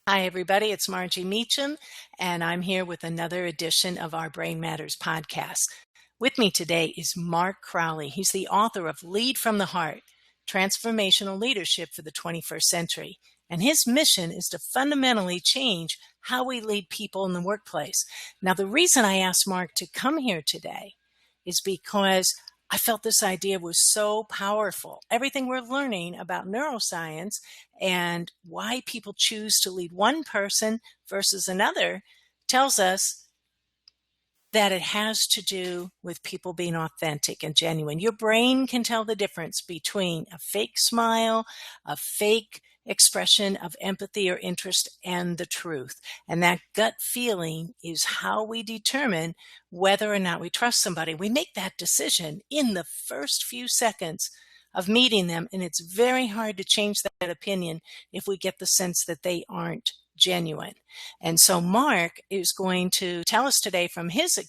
Hi, everybody. It's Margie Meacham, and I'm here with another edition of our Brain Matters podcast. With me today is Mark Crowley. He's the author of Lead from the Heart, Transformational Leadership for the 21st Century. And his mission is to fundamentally change how we lead people in the workplace. Now, the reason I asked Mark to come here today is because I felt this idea was so powerful. Everything we're learning about neuroscience and why people choose to lead one person versus another tells us that it has to do with people being authentic and genuine. Your brain can tell the difference between a fake smile, a fake expression of empathy or interest, and the truth. And that gut feeling is how we determine whether or not we trust somebody. We make that decision in the first few seconds of meeting them, and it's very hard to change that opinion if we get the sense that they aren't genuine. And so Mark is going to tell us today from his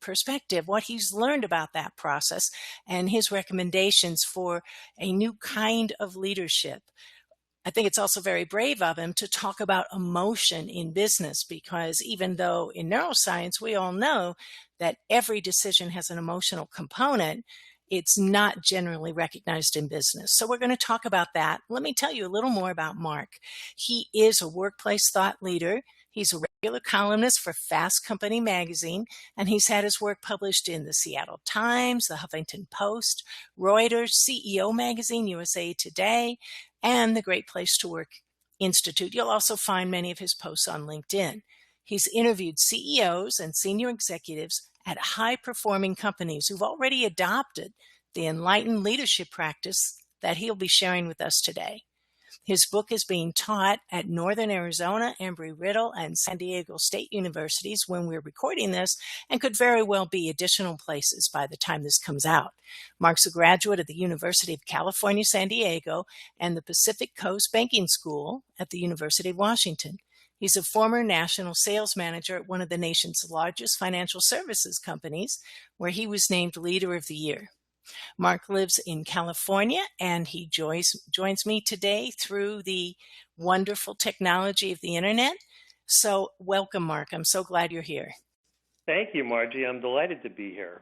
perspective what he's learned about that process and his recommendations for a new kind of leadership. I think it's also very brave of him to talk about emotion in business, because even though in neuroscience we all know that every decision has an emotional component, it's not generally recognized in business. So we're going to talk about that. Let me tell you a little more about Mark. He is a workplace thought leader. He's a regular columnist for Fast Company magazine, and he's had his work published in the Seattle Times, the Huffington Post, Reuters, CEO Magazine, USA Today, and the Great Place to Work Institute. You'll also find many of his posts on LinkedIn. He's interviewed CEOs and senior executives at high-performing companies who've already adopted the enlightened leadership practice that he'll be sharing with us today. His book is being taught at Northern Arizona, Embry-Riddle, and San Diego State Universities when we're recording this, and could very well be additional places by the time this comes out. Mark's a graduate of the University of California, San Diego, and the Pacific Coast Banking School at the University of Washington. He's a former national sales manager at one of the nation's largest financial services companies, where he was named Leader of the Year. Mark lives in California, and he joins me today through the wonderful technology of the internet. So welcome, Mark. I'm so glad you're here. Thank you, Margie. I'm delighted to be here.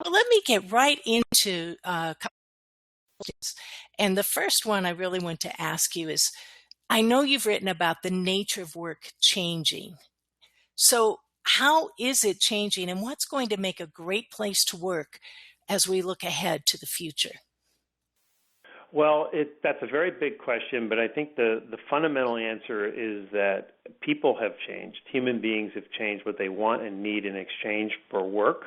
Well, let me get right into a couple of questions. And the first one I really want to ask you is, I know you've written about the nature of work changing. So how is it changing, and what's going to make a great place to work as we look ahead to the future? Well, that's a very big question, but I think the fundamental answer is that people have changed. Human beings have changed what they want and need in exchange for work,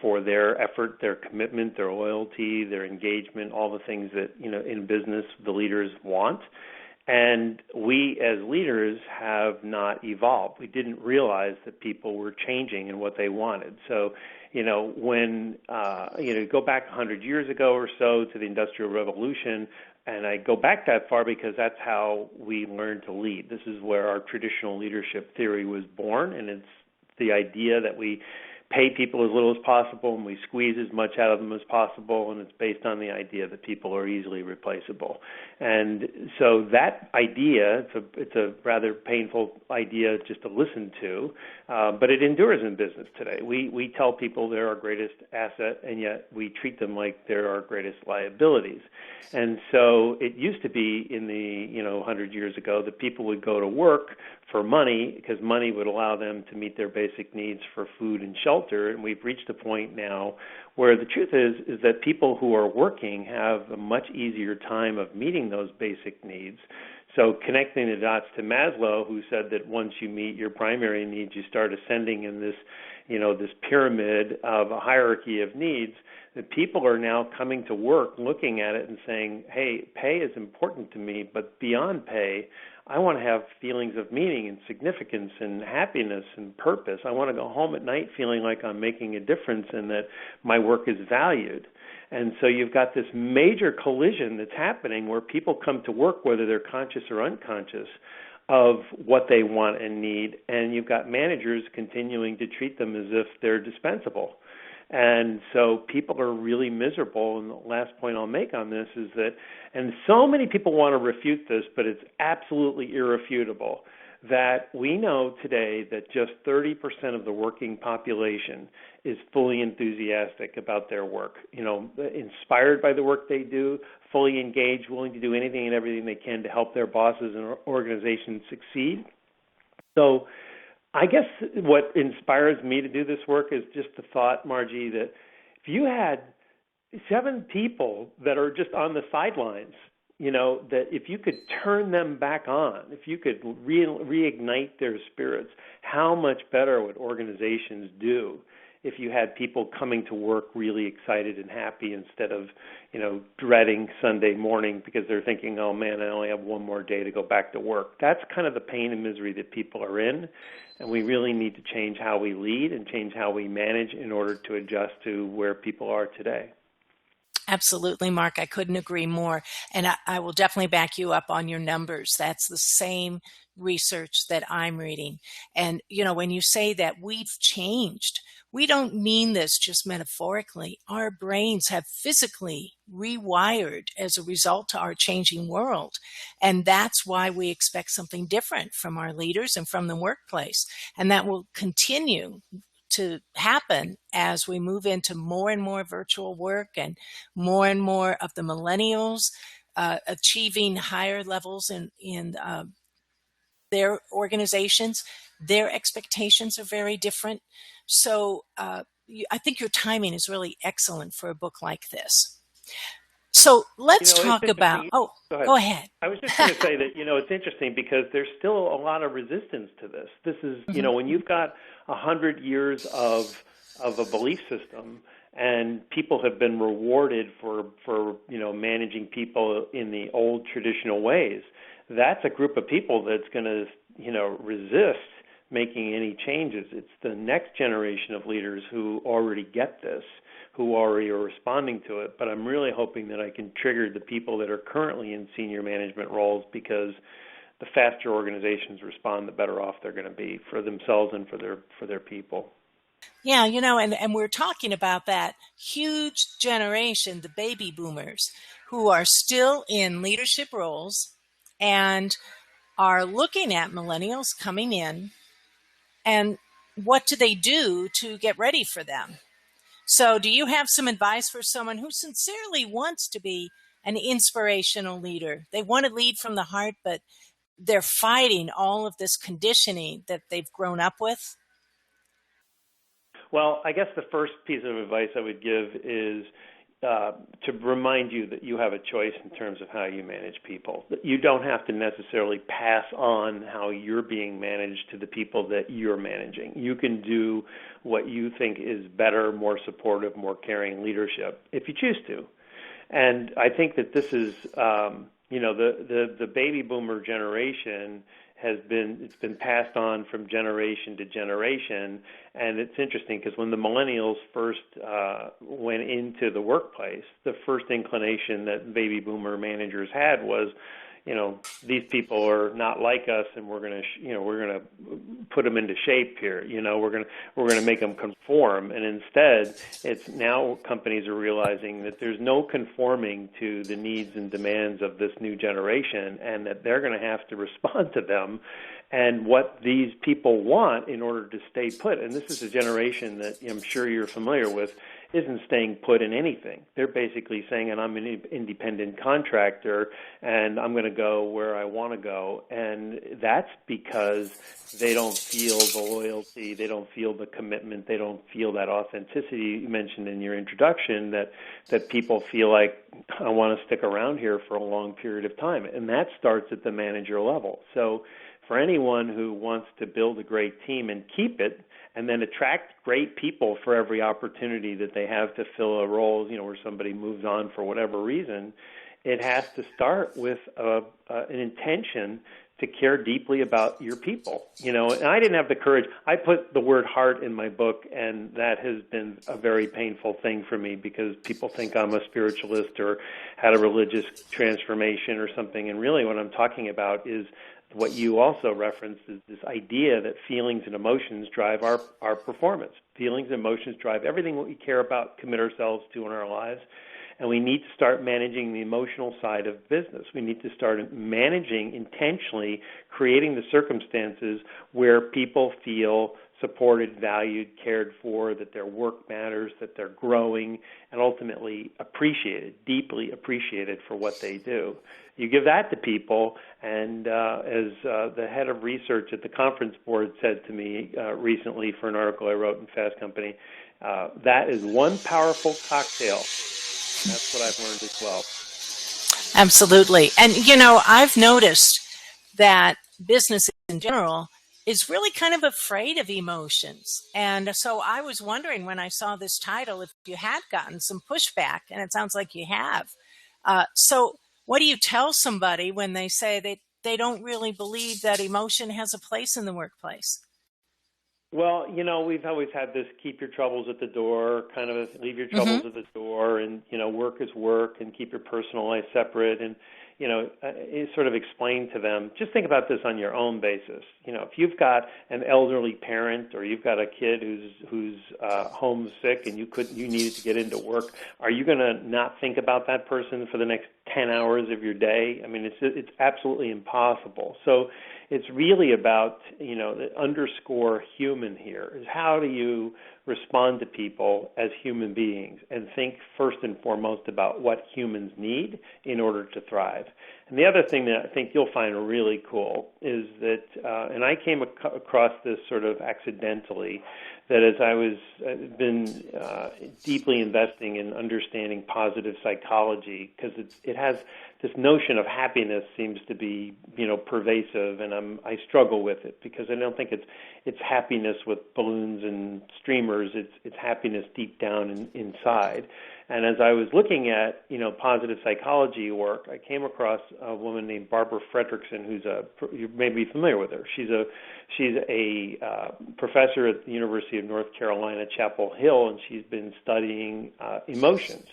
for their effort, their commitment, their loyalty, their engagement, all the things that, in business the leaders want. And we as leaders have not evolved. We didn't realize that people were changing in what they wanted. So, when, go back 100 years ago or so to the Industrial Revolution, and I go back that far because that's how we learned to lead. This is where our traditional leadership theory was born, and it's the idea that we pay people as little as possible and we squeeze as much out of them as possible, and it's based on the idea that people are easily replaceable. And so that idea, it's a rather painful idea just to listen to, but it endures in business today. We tell people they're our greatest asset, and yet we treat them like they're our greatest liabilities. And so it used to be in the 100 years ago that people would go to work for money because money would allow them to meet their basic needs for food and shelter. And we've reached a point now where the truth is that people who are working have a much easier time of meeting those basic needs. So connecting the dots to Maslow, who said that once you meet your primary needs, you start ascending in this, this pyramid of a hierarchy of needs, that people are now coming to work looking at it and saying, hey, pay is important to me, but beyond pay, I want to have feelings of meaning and significance and happiness and purpose. I want to go home at night feeling like I'm making a difference and that my work is valued. And so you've got this major collision that's happening where people come to work, whether they're conscious or unconscious, of what they want and need, and you've got managers continuing to treat them as if they're dispensable. And so people are really miserable. And the last point I'll make on this is that, and so many people want to refute this, but it's absolutely irrefutable, that we know today that just 30% of the working population is fully enthusiastic about their work, inspired by the work they do, fully engaged, willing to do anything and everything they can to help their bosses and organizations succeed. So I guess what inspires me to do this work is just the thought, Margie, that if you had 7 people that are just on the sidelines, that if you could turn them back on, if you could reignite their spirits, how much better would organizations do if you had people coming to work really excited and happy instead of, dreading Sunday morning because they're thinking, oh man, I only have one more day to go back to work. That's kind of the pain and misery that people are in, and we really need to change how we lead and change how we manage in order to adjust to where people are today. Absolutely, Mark. I couldn't agree more. And I will definitely back you up on your numbers. That's the same research that I'm reading. And, when you say that we've changed, we don't mean this just metaphorically. Our brains have physically rewired as a result to our changing world. And that's why we expect something different from our leaders and from the workplace. And that will continue to happen as we move into more and more virtual work and more of the millennials achieving higher levels in their organizations. Their expectations are very different. So I think your timing is really excellent for a book like this. So let's talk about, go ahead. I was just going to say that, it's interesting because there's still a lot of resistance to this. This is, when you've got 100 years of a belief system and people have been rewarded for managing people in the old traditional ways, that's a group of people that's going to, resist making any changes. It's the next generation of leaders who already get this, who already are responding to it. But I'm really hoping that I can trigger the people that are currently in senior management roles, because the faster organizations respond, the better off they're going to be for themselves and for their people. Yeah, and we're talking about that huge generation, the baby boomers, who are still in leadership roles and are looking at millennials coming in, and what do they do to get ready for them? So do you have some advice for someone who sincerely wants to be an inspirational leader? They want to lead from the heart, but they're fighting all of this conditioning that they've grown up with? Well, I guess the first piece of advice I would give is to remind you that you have a choice in terms of how you manage people. That you don't have to necessarily pass on how you're being managed to the people that you're managing. You can do what you think is better, more supportive, more caring leadership if you choose to. And I think that this is, the baby boomer generation it's been passed on from generation to generation. And it's interesting because when the millennials first went into the workplace, the first inclination that baby boomer managers had was, these people are not like us, and we're going to put them into shape here. We're going to make them conform. And instead, it's now companies are realizing that there's no conforming to the needs and demands of this new generation, and that they're going to have to respond to them and what these people want in order to stay put. And this is a generation that I'm sure you're familiar with isn't staying put in anything. They're basically saying, and I'm an independent contractor, and I'm going to go where I want to go. And that's because they don't feel the loyalty, they don't feel the commitment, they don't feel that authenticity you mentioned in your introduction, that people feel like, I want to stick around here for a long period of time. And that starts at the manager level. So for anyone who wants to build a great team and keep it, and then attract great people for every opportunity that they have to fill a role, where somebody moves on for whatever reason, it has to start with an intention to care deeply about your people. And I didn't have the courage. I put the word heart in my book, and that has been a very painful thing for me because people think I'm a spiritualist or had a religious transformation or something. And really what I'm talking about is what you also referenced, is this idea that feelings and emotions drive our performance. Feelings and emotions drive everything we care about, commit ourselves to in our lives. And we need to start managing the emotional side of business. We need to start managing intentionally, creating the circumstances where people feel supported, valued, cared for, that their work matters, that they're growing, and ultimately appreciated, deeply appreciated for what they do. You give that to people, and as the head of research at the conference board said to me recently for an article I wrote in Fast Company, that is one powerful cocktail. That's what I've learned as well. Absolutely. And, I've noticed that business in general is really kind of afraid of emotions. And so I was wondering when I saw this title if you had gotten some pushback, and it sounds like you have. So what do you tell somebody when they say they don't really believe that emotion has a place in the workplace? Well, we've always had this keep your troubles at the door, kind of leave your troubles at the door, and, work is work, and keep your personal life separate. And, sort of explain to them, just think about this on your own basis. If you've got an elderly parent or you've got a kid who's homesick and you needed to get into work, are you going to not think about that person for the next 10 hours of your day? I mean, it's absolutely impossible. So it's really about, underscore human here is how do you respond to people as human beings and think first and foremost about what humans need in order to thrive. And the other thing that I think you'll find really cool is that, and I came across this sort of accidentally, that as I was been deeply investing in understanding positive psychology, because it has this notion of happiness seems to be pervasive, and I struggle with it because I don't think it's happiness with balloons and streamers. It's happiness deep down inside. And as I was looking at positive psychology work, I came across a woman named Barbara Fredrickson, you may be familiar with her. She's a professor at the University of North Carolina, Chapel Hill, and she's been studying emotions.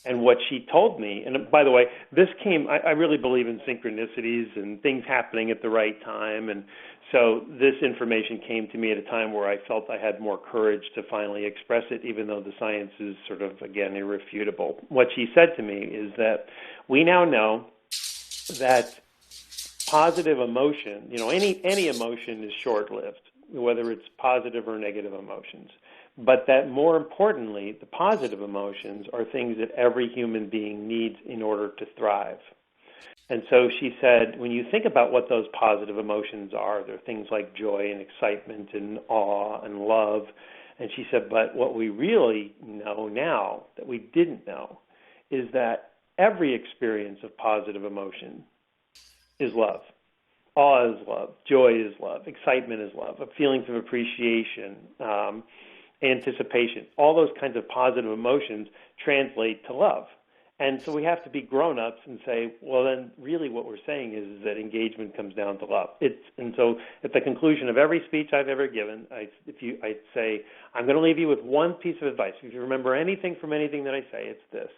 And what she told me, and by the way, I really believe in synchronicities and things happening at the right time. And so this information came to me at a time where I felt I had more courage to finally express it, even though the science is sort of, again, irrefutable. What she said to me is that we now know that positive emotion, any emotion is short-lived, whether it's positive or negative emotions. But that more importantly, the positive emotions are things that every human being needs in order to thrive. And so she said, when you think about what those positive emotions are, they're things like joy and excitement and awe and love. And she said, but what we really know now that we didn't know is that every experience of positive emotion is love. Awe is love. Joy is love. Excitement is love. Feelings of appreciation, anticipation, all those kinds of positive emotions translate to love. And so we have to be grown-ups and say, well, then really what we're saying is that engagement comes down to love. And so at the conclusion of every speech I've ever given, I'd say, I'm going to leave you with one piece of advice. If you remember anything from anything that I say, it's this: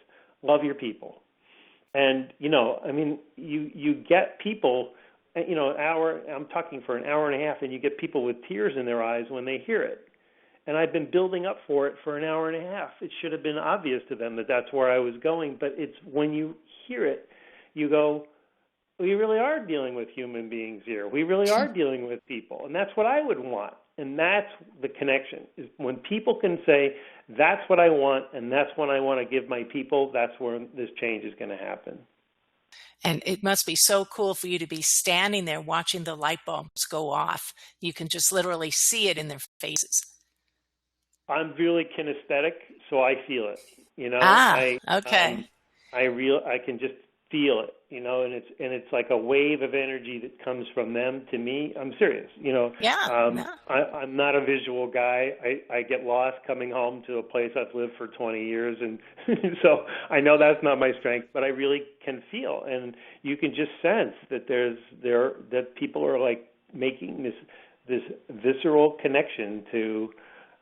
love your people. And, you get people, I'm talking for an hour and a half, and you get people with tears in their eyes when they hear it. And I've been building up for it for an hour and a half. It should have been obvious to them that that's where I was going. But it's when you hear it, you go, we really are dealing with human beings here. We really are dealing with people. And that's what I would want. And that's the connection, is when people can say, that's what I want, and that's what I want to give my people, that's where this change is going to happen. And it must be so cool for you to be standing there watching the light bulbs go off. You can just literally see it in their faces. I'm really kinesthetic, so I feel it. Okay. I can just feel it, and it's like a wave of energy that comes from them to me. I'm serious, Yeah. Yeah. I'm not a visual guy. I get lost coming home to a place I've lived for 20 years, and so I know that's not my strength, but I really can feel, and you can just sense that that people are like making this visceral connection to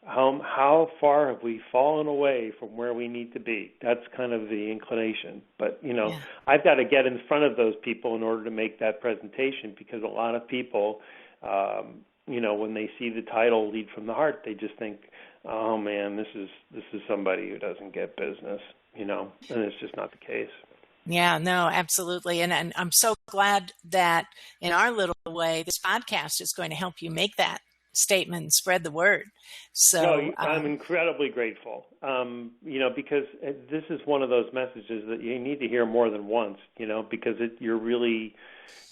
how far have we fallen away from where we need to be. That's kind of the inclination. But, Yeah. I've got to get in front of those people in order to make that presentation, because a lot of people, when they see the title Lead from the Heart, they just think, oh, man, this is somebody who doesn't get business, and it's just not the case. Yeah, no, absolutely. And I'm so glad that in our little way, this podcast is going to help you make that statement and spread the word. So, I'm incredibly grateful, because this is one of those messages that you need to hear more than once, because you're really,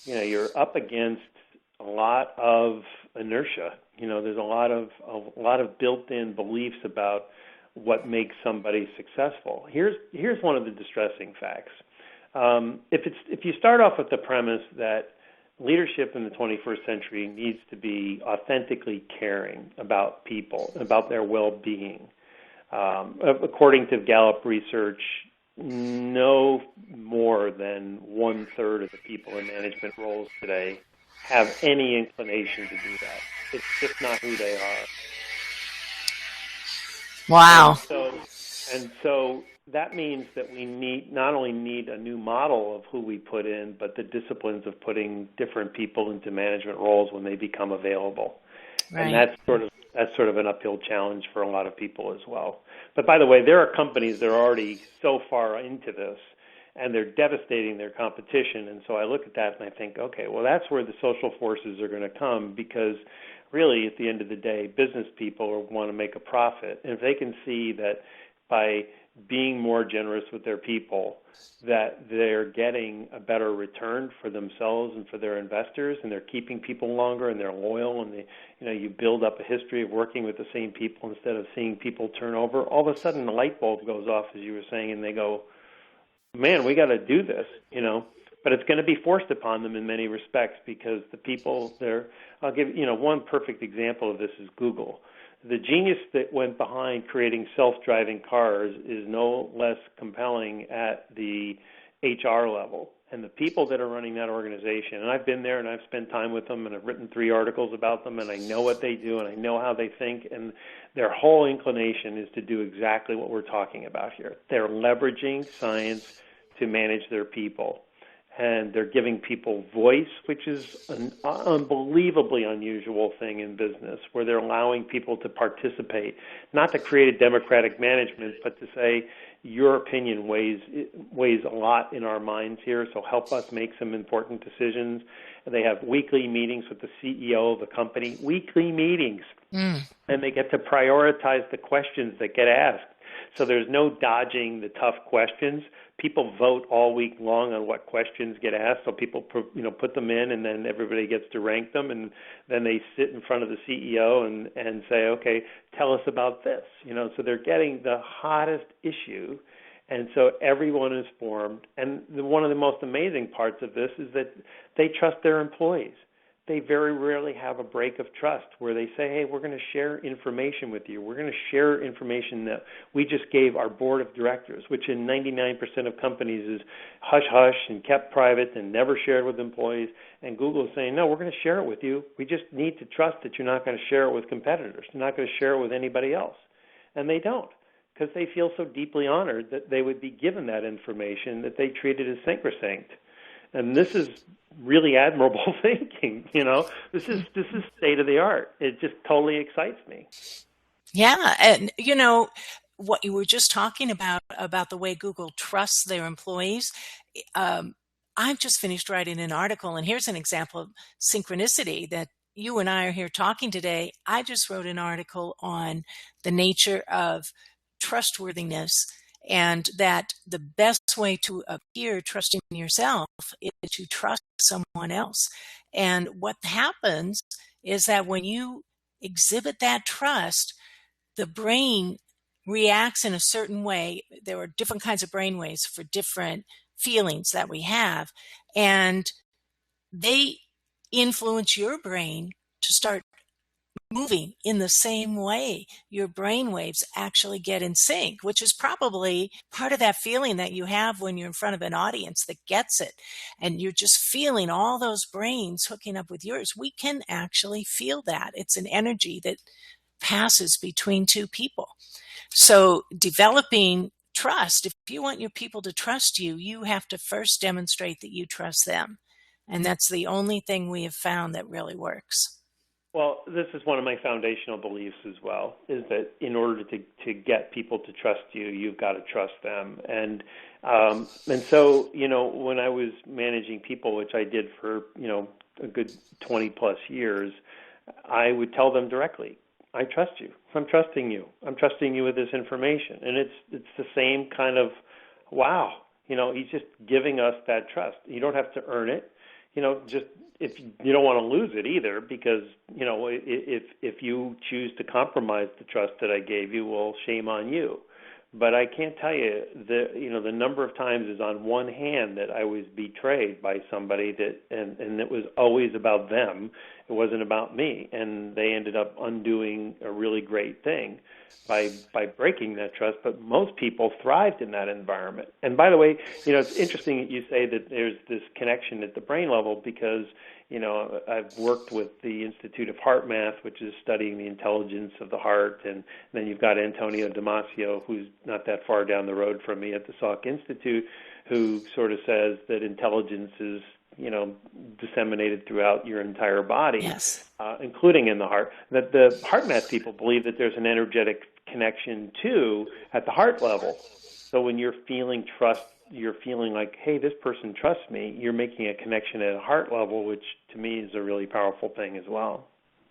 you're up against a lot of inertia. There's a lot of built-in beliefs about what makes somebody successful. Here's one of the distressing facts. If you start off with the premise that leadership in the 21st century needs to be authentically caring about people, about their well-being, according to Gallup research, no more than 1/3 of the people in management roles today have any inclination to do that. It's just not who they are. wow. And so that means that we not only need a new model of who we put in, but the disciplines of putting different people into management roles when they become available. Right. And that's sort of an uphill challenge for a lot of people as well. But by the way, there are companies that are already so far into this, and they're devastating their competition. And so I look at that and I think, okay, well, that's where the social forces are going to come, because really, at the end of the day, business people want to make a profit. And if they can see that by being more generous with their people, that they're getting a better return for themselves and for their investors, and they're keeping people longer, and they're loyal, and you build up a history of working with the same people instead of seeing people turn over, all of a sudden the light bulb goes off, as you were saying, and they go, man, we got to do this, But it's going to be forced upon them in many respects, because the people there, I'll give, one perfect example of this is Google. The genius that went behind creating self-driving cars is no less compelling at the HR level. And the people that are running that organization, and I've been there and I've spent time with them and I've written 3 articles about them, and I know what they do and I know how they think, and their whole inclination is to do exactly what we're talking about here. They're leveraging science to manage their people. And they're giving people voice, which is an unbelievably unusual thing in business, where they're allowing people to participate, not to create a democratic management, but to say, your opinion weighs a lot in our minds here, so help us make some important decisions. And they have weekly meetings with the CEO of the company, weekly meetings, and they get to prioritize the questions that get asked. So there's no dodging the tough questions. People vote all week long on what questions get asked, so people put them in, and then everybody gets to rank them, and then they sit in front of the CEO and say, okay, tell us about this. So they're getting the hottest issue, and so everyone is formed. And one of the most amazing parts of this is that they trust their employees. They very rarely have a break of trust where they say, hey, we're going to share information with you. We're going to share information that we just gave our board of directors, which in 99% of companies is hush-hush and kept private and never shared with employees. And Google is saying, no, we're going to share it with you. We just need to trust that you're not going to share it with competitors. You're not going to share it with anybody else. And they don't, because they feel so deeply honored that they would be given that information that they treated as sacrosanct. And this is really admirable thinking, This is state of the art. It just totally excites me. Yeah, and what you were just talking about the way Google trusts their employees. I've just finished writing an article, and here's an example of synchronicity that you and I are here talking today. I just wrote an article on the nature of trustworthiness, and that the best way to appear trusting yourself is to trust someone else. And what happens is that when you exhibit that trust, the brain reacts in a certain way. There are different kinds of brain waves for different feelings that we have, and they influence your brain to start moving in the same way. Your brain waves actually get in sync, which is probably part of that feeling that you have when you're in front of an audience that gets it. And you're just feeling all those brains hooking up with yours. We can actually feel that. It's an energy that passes between two people. So developing trust, if you want your people to trust you, you have to first demonstrate that you trust them. And that's the only thing we have found that really works. Well, this is one of my foundational beliefs as well, is that in order to get people to trust you, you've got to trust them. And so, when I was managing people, which I did for, a good 20 plus years, I would tell them directly, I trust you. I'm trusting you. I'm trusting you with this information. And it's the same kind of, wow, he's just giving us that trust. You don't have to earn it. Just if you don't want to lose it either, because, if you choose to compromise the trust that I gave you, well, shame on you. But I can't tell you the number of times is on one hand that I was betrayed by somebody and it was always about them. It wasn't about me. And they ended up undoing a really great thing by breaking that trust. But most people thrived in that environment. And by the way, it's interesting that you say that there's this connection at the brain level, because I've worked with the Institute of Heart Math, which is studying the intelligence of the heart, and then you've got Antonio Damasio, who's not that far down the road from me at the Salk Institute, who sort of says that intelligence is, disseminated throughout your entire body, yes, including in the heart. That the Heart Math people believe that there's an energetic connection too at the heart level. So when you're feeling trust, you're feeling like, hey, this person trusts me, you're making a connection at a heart level, which to me is a really powerful thing as well.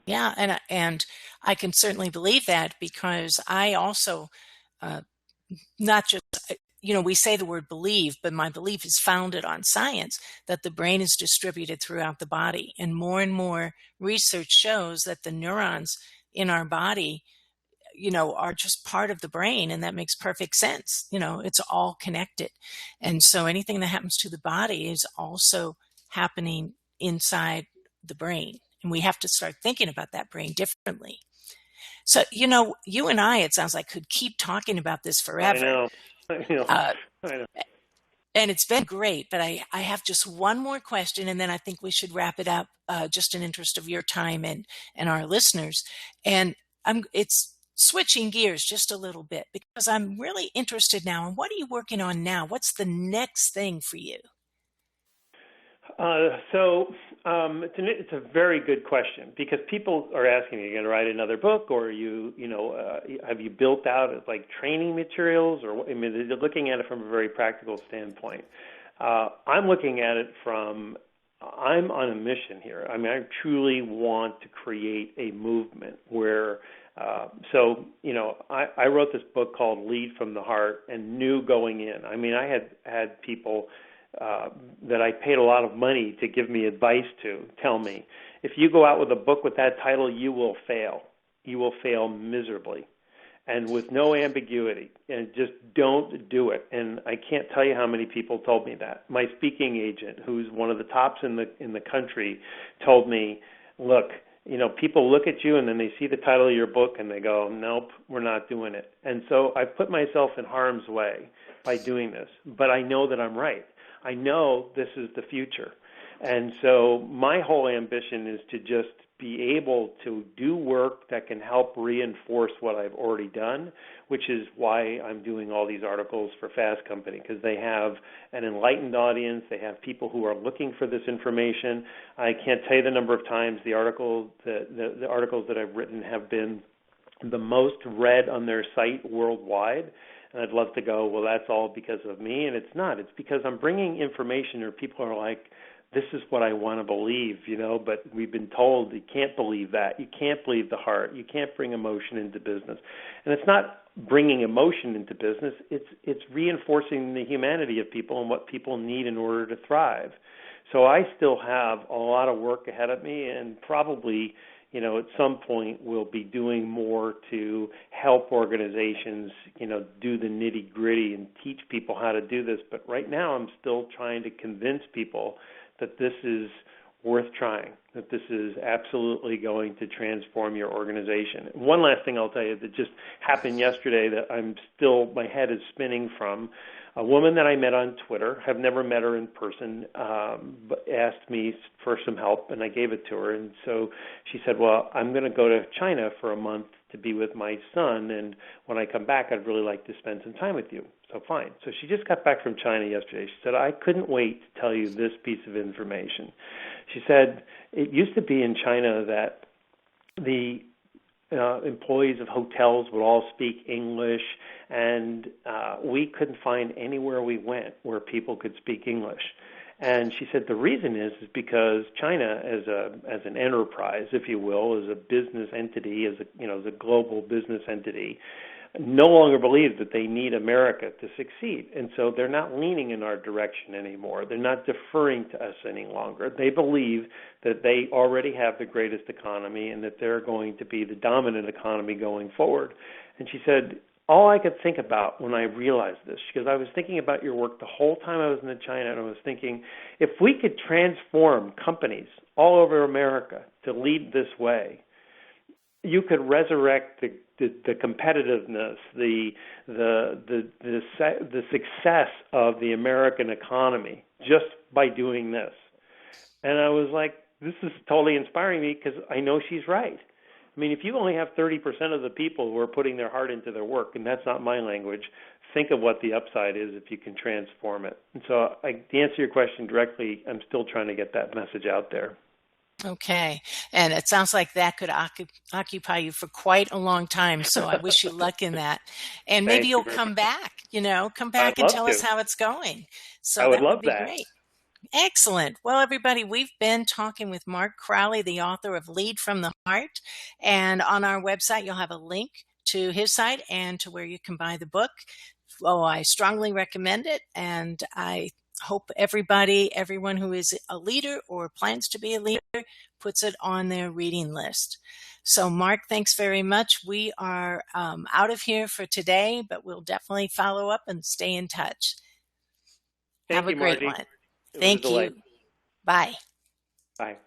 Yeah, and I can certainly believe that, because I also, not just, we say the word believe, but my belief is founded on science, that the brain is distributed throughout the body. And more research shows that the neurons in our body, are just part of the brain, and that makes perfect sense. It's all connected. And so anything that happens to the body is also happening inside the brain. And we have to start thinking about that brain differently. So, you and I, it sounds like, could keep talking about this forever. I know. Uh, I know. and it's been great, but I have just one more question, and then I think we should wrap it up, just in interest of your time and our listeners. And it's switching gears just a little bit, because I'm really interested now in what are you working on now? What's the next thing for you? It's a very good question, because people are asking, are you going to write another book, or have you built out like training materials, or they're looking at it from a very practical standpoint. I'm looking at it from, I'm on a mission here. I truly want to create a movement where, I wrote this book called Lead from the Heart, and knew going in. I had people that I paid a lot of money to give me advice to tell me, if you go out with a book with that title, you will fail. You will fail miserably, and with no ambiguity, and just don't do it. And I can't tell you how many people told me that. My speaking agent, who's one of the tops in the country, told me, look, people look at you and then they see the title of your book and they go, nope, we're not doing it. And so I put myself in harm's way by doing this, but I know that I'm right. I know this is the future. And so my whole ambition is to just be able to do work that can help reinforce what I've already done, which is why I'm doing all these articles for Fast Company, because they have an enlightened audience. They have people who are looking for this information. I can't tell you the number of times the articles that I've written have been the most read on their site worldwide. And I'd love to go, well, that's all because of me. And it's not. It's because I'm bringing information where people are like, this is what I want to believe, but we've been told you can't believe that. You can't believe the heart. You can't bring emotion into business. And it's not bringing emotion into business. It's reinforcing the humanity of people and what people need in order to thrive. So I still have a lot of work ahead of me, and probably, at some point we'll be doing more to help organizations, do the nitty-gritty and teach people how to do this. But right now I'm still trying to convince people that this is worth trying, that this is absolutely going to transform your organization. One last thing I'll tell you that just happened yesterday that my head is spinning from. A woman that I met on Twitter, have never met her in person, but asked me for some help, and I gave it to her. And so she said, well, I'm going to go to China for a month to be with my son, and when I come back, I'd really like to spend some time with you. So fine. So she just got back from China yesterday. She said, I couldn't wait to tell you this piece of information. She said, it used to be in China that the employees of hotels would all speak English, and we couldn't find anywhere we went where people could speak English. And she said the reason is because China, as an enterprise, if you will, as a business entity, as a global business entity, no longer believes that they need America to succeed. And so they're not leaning in our direction anymore. They're not deferring to us any longer. They believe that they already have the greatest economy and that they're going to be the dominant economy going forward. And she said, all I could think about when I realized this, because I was thinking about your work the whole time I was in China, and I was thinking, if we could transform companies all over America to lead this way, you could resurrect the competitiveness, the success of the American economy just by doing this. And I was like, this is totally inspiring me because I know she's right. I mean, if you only have 30% of the people who are putting their heart into their work, and that's not my language, think of what the upside is if you can transform it. And so to answer your question directly, I'm still trying to get that message out there. Okay. And it sounds like that could occupy you for quite a long time. So I wish you luck in that. And maybe you'll come back, come back and tell us how it's going. So that would be great. Excellent. Well, everybody, we've been talking with Mark Crowley, the author of Lead from the Heart. And on our website, you'll have a link to his site and to where you can buy the book. Oh, I strongly recommend it. And I hope everyone who is a leader or plans to be a leader puts it on their reading list. So, Mark, thanks very much. We are out of here for today, but we'll definitely follow up and stay in touch. Have a great one. Thank you. Bye. Bye.